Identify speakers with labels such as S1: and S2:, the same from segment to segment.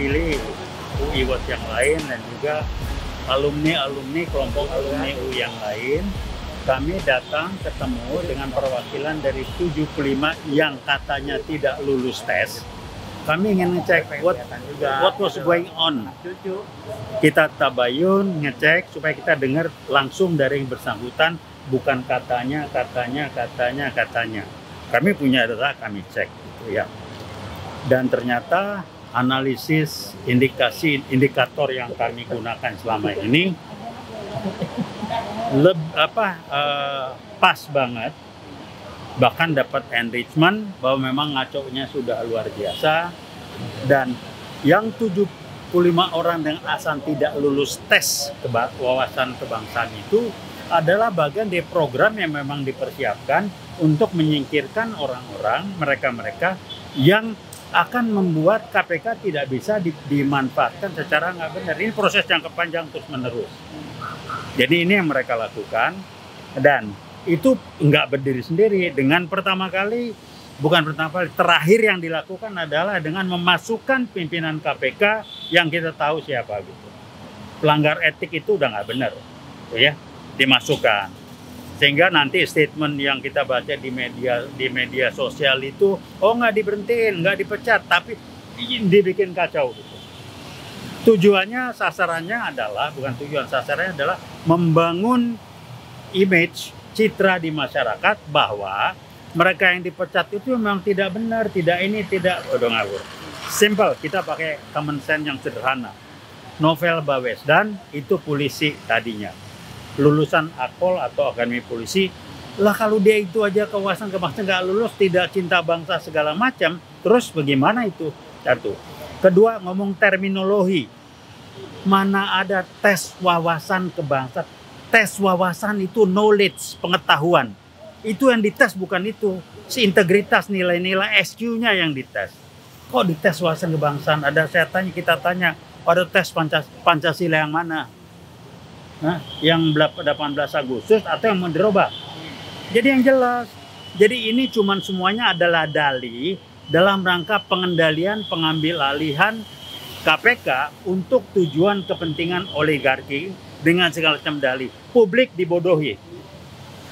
S1: mewakili UI Watch yang lain dan juga alumni kelompok alumni UI yang lain. Kami datang ketemu dengan perwakilan dari 75 yang katanya tidak lulus tes. Kami ingin ngecek what was going on. Kita tabayun, ngecek supaya kita dengar langsung dari yang bersangkutan, bukan katanya. Kami punya data, kami cek gitu ya. Dan ternyata analisis indikator yang kami gunakan selama ini pas banget. Bahkan dapat enrichment bahwa memang ngaconya sudah luar biasa. Dan yang 75 orang dengan alasan tidak lulus tes wawasan kebangsaan itu adalah bagian dari program yang memang dipersiapkan untuk menyingkirkan orang-orang, mereka-mereka yang akan membuat KPK tidak bisa dimanfaatkan secara nggak benar. Ini proses yang panjang terus menerus. Jadi ini yang mereka lakukan, dan itu nggak berdiri sendiri. Dengan terakhir yang dilakukan adalah dengan memasukkan pimpinan KPK yang kita tahu siapa gitu. Pelanggar etik itu udah nggak benar, ya, dimasukkan. Sehingga nanti statement yang kita baca di media sosial itu, nggak diberhentiin, nggak dipecat, tapi dibikin kacau gitu. Sasarannya adalah membangun image, citra di masyarakat bahwa mereka yang dipecat itu memang tidak benar, udah ngawur. Simple, kita pakai common sense yang sederhana. Novel Baswedan itu polisi tadinya, lulusan Akpol atau Akademi Polisi. Lah kalau dia itu aja kewawasan kebangsaan nggak lulus, tidak cinta bangsa segala macam, terus bagaimana itu? Satu. Kedua, ngomong terminologi. Mana ada tes wawasan kebangsaan? Tes wawasan itu knowledge, pengetahuan. Itu yang dites, bukan itu. Integritas, nilai-nilai SQ-nya yang dites. Kok dites wawasan kebangsaan? Kita tanya, pada tes Pancasila yang mana? Yang 18 Agustus atau yang mau dirubah? Jadi yang jelas. Jadi ini cuman semuanya adalah dalih dalam rangka pengendalian, pengambil alihan KPK untuk tujuan kepentingan oligarki dengan segala macam dalih. Publik dibodohi.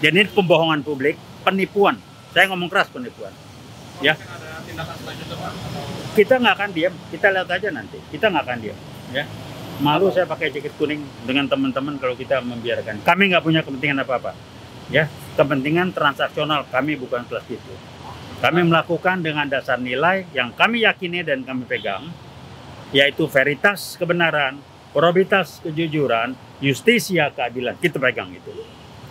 S1: Jadi ini pembohongan publik, penipuan. Saya ngomong keras, penipuan. Ya. Kita nggak akan diam. Kita lihat aja nanti. Kita nggak akan diam. Ya. Malu saya pakai jaket kuning dengan teman-teman kalau kita membiarkan. Kami nggak punya kepentingan apa-apa. Ya, kepentingan transaksional kami bukan kelas itu. Kami melakukan dengan dasar nilai yang kami yakini dan kami pegang, yaitu veritas kebenaran, probabilitas kejujuran, justisia keadilan. Kita pegang itu.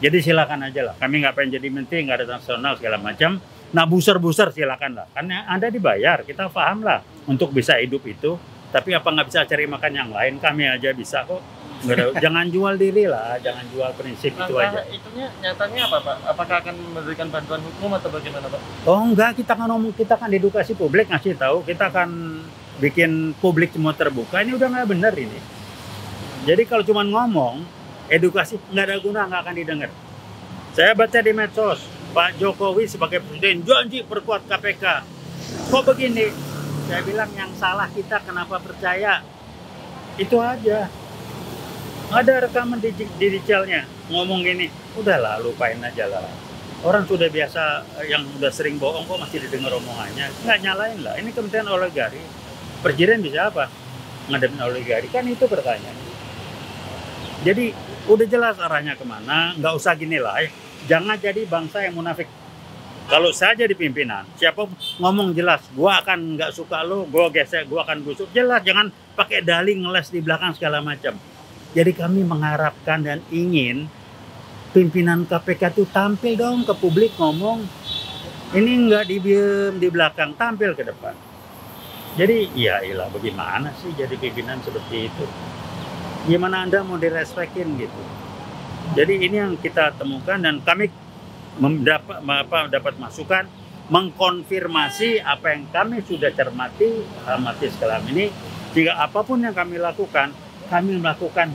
S1: Jadi silakan aja lah. Kami nggak pengen jadi menteri, nggak ada nasional segala macam. Nah buser-buser silakan lah. Karena Anda dibayar, kita paham lah untuk bisa hidup itu. Tapi apa nggak bisa cari makan yang lain? Kami aja bisa kok. Jangan jual diri lah, jangan jual prinsip itu aja.
S2: Itunya nyatanya apa Pak? Apakah akan memberikan bantuan hukum atau bagaimana Pak?
S1: Oh enggak, kita kan edukasi publik, ngasih tahu. Kita akan bikin publik semua terbuka. Ini udah nggak benar ini. Jadi kalau cuma ngomong, edukasi nggak ada guna, nggak akan didengar. Saya baca di medsos, Pak Jokowi sebagai presiden janji perkuat KPK. Kok begini? Saya bilang yang salah kita, kenapa percaya? Itu aja. Ada rekaman digitalnya ngomong gini, udahlah lupain aja lah. Orang sudah biasa yang udah sering bohong kok masih didengar omongannya. Nggak nyalain lah, ini kementerian oligarki. Presiden bisa apa? Ngadepin oligarki, kan itu pertanyaan. Jadi udah jelas arahnya kemana, nggak usah gini lah. Jangan jadi bangsa yang munafik. Kalau saya jadi pimpinan, siapa ngomong jelas, gua akan nggak suka lo, gua gesek, gua akan busuk. Jelas, jangan pakai dalih ngeles di belakang segala macam. Jadi kami mengharapkan dan ingin pimpinan KPK itu tampil dong ke publik ngomong. Ini nggak dibiem di belakang, tampil ke depan. Jadi ya iyalah bagaimana sih jadi pimpinan seperti itu? Gimana Anda mau direspekin gitu? Jadi ini yang kita temukan dan kami dapat masukan mengkonfirmasi apa yang kami sudah cermati sekarang ini. Jika apapun yang kami lakukan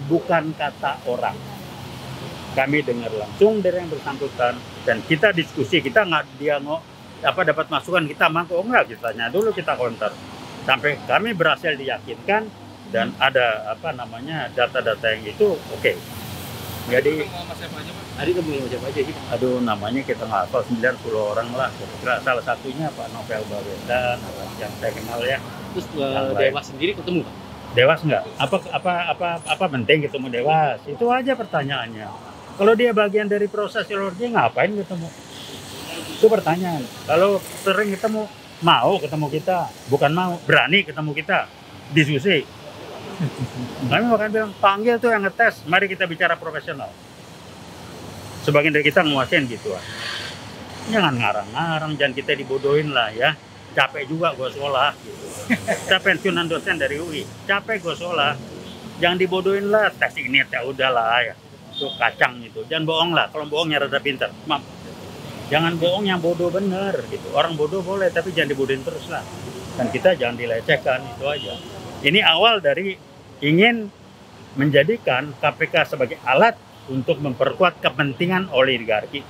S1: bukan kata orang. Kami dengar langsung dari yang bersangkutan dan kita diskusi. Kita nggak dapat masukan kita mangkok enggak, kita tanya dulu, kita counter. Sampai kami berhasil diyakinkan dan ada data-data yang itu oke. Jadi
S3: Tadi ketemu siapa aja sih?
S1: aduh namanya kita nggak hafal 90 orang lah. Kira-kira salah satunya Pak Novel Baswedan yang saya kenal ya.
S3: Terus
S1: Yang
S3: Dewas sendiri ketemu Pak?
S1: Dewas nggak? Apa penting ketemu Dewas? Itu aja pertanyaannya. Kalau dia bagian dari proses sinergi ngapain ketemu? Itu pertanyaan. Kalau sering ketemu, mau ketemu kita, bukan mau, berani ketemu kita, diskusi. Kami bahkan bilang, panggil tuh yang ngetes, mari kita bicara profesional. Sebagian dari kita nguasain gitu. Jangan ngarang-ngarang, jangan kita dibodohin lah ya. Capek juga gue sekolah gitu. Saya pensiunan dosen dari UI, capek gue sekolah. Jangan dibodohin lah, tes ini ya udahlah ya. Itu kacang gitu. Jangan bohong lah, kalau bohongnya rada pinter. Maaf. Jangan bohong yang bodoh bener gitu. Orang bodoh boleh, tapi jangan dibodohin terus lah. Dan kita jangan dilecehkan, itu aja. Ini awal dari ingin menjadikan KPK sebagai alat untuk memperkuat kepentingan oligarki.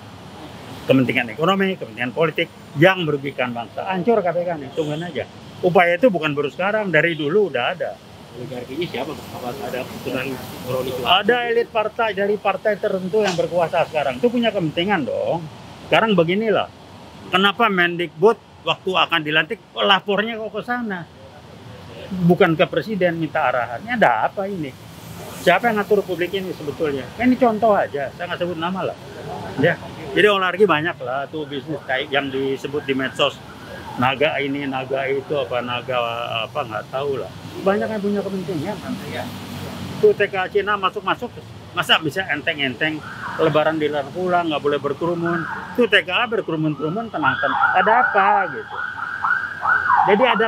S1: Kepentingan ekonomi, kepentingan politik yang merugikan bangsa. Hancur KPK nih, tungguin aja. Upaya itu bukan baru sekarang, dari dulu udah ada.
S3: Oligarkinya siapa Pak? Apa ada keturunan kroni?
S1: Ada elit partai dari partai tertentu yang berkuasa sekarang. Itu punya kepentingan dong. Sekarang beginilah, kenapa Mendikbud waktu akan dilantik lapornya kok ke sana? Bukan ke presiden minta arahannya, ada apa ini? Siapa yang ngatur publik ini sebetulnya? Ini contoh aja, saya nggak sebut nama lah. Ya, jadi oligarki banyak lah tuh bisnis kayak yang disebut di medsos. Naga ini, naga itu, naga nggak tahu lah. Banyak yang punya kepentingan. Tuh TK Cina masuk-masuk, masa bisa enteng-enteng lebaran dilarang pulang, nggak boleh berkerumun. Tuh TKA berkerumun-kerumun, tenang-tenang. Ada apa gitu? Jadi ada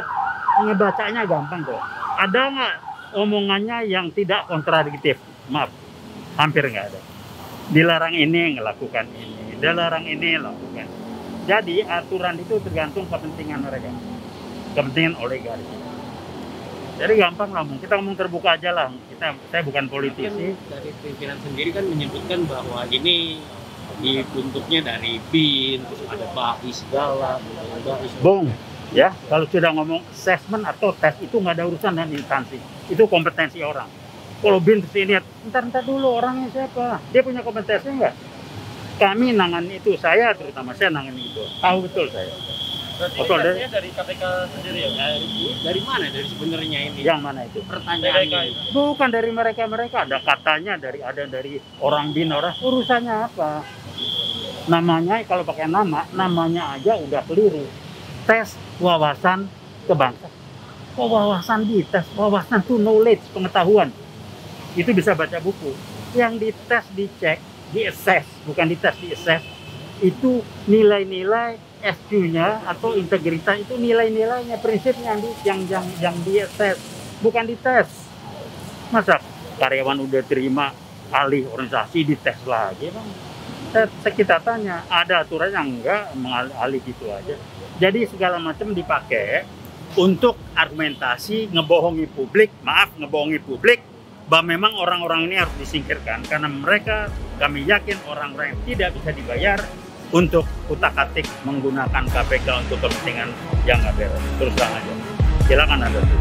S1: ngebacanya gampang kok. Ada nggak omongannya yang tidak kontradiktif? Maaf, hampir nggak ada. Dilarang ini ngelakukan ini, dilarang ini lakukan. Jadi aturan itu tergantung kepentingan mereka, kepentingan oligarki. Jadi gampang lah, kita ngomong terbuka aja lah. Saya bukan politisi.
S3: Kan dari pimpinan sendiri kan menyebutkan bahwa ini dibentuknya dari BIN, terus ada BAI segala.
S1: Bung, ya kalau sudah ngomong assessment atau tes itu nggak ada urusan dengan instansi. Itu kompetensi orang. Kalau BIN ini, entar dulu orangnya siapa? Dia punya kompetensi nggak? Kami nangani itu, saya terutama saya nangani itu. Tahu betul saya.
S2: Berarti ini dari KPK sendiri ya?
S3: Dari mana? Dari sebenarnya ini?
S1: Yang mana itu?
S3: Pertanyaan ini.
S1: Bukan dari mereka, ada katanya dari orang BIN, orang urusannya apa? Namanya kalau pakai namanya aja udah keliru. Tes wawasan kebangsaan. Kok wawasan dites? Wawasan tuh knowledge, pengetahuan. Itu bisa baca buku. Yang dites, dicek, di-assess, bukan dites, di-assess. Itu nilai-nilai SQ-nya atau integritas, itu nilai-nilainya, prinsipnya yang di-assess, bukan dites. Masa karyawan udah terima alih organisasi dites lagi, Bang? Kita tanya, ada aturan yang enggak mengalih gitu aja. Jadi segala macam dipakai untuk argumentasi ngebohongi publik, bahwa memang orang-orang ini harus disingkirkan karena mereka, kami yakin orang-orang yang tidak bisa dibayar untuk utak-atik menggunakan KPK untuk kepentingan yang nggak beres. Terus terang aja, silakan ada tuh.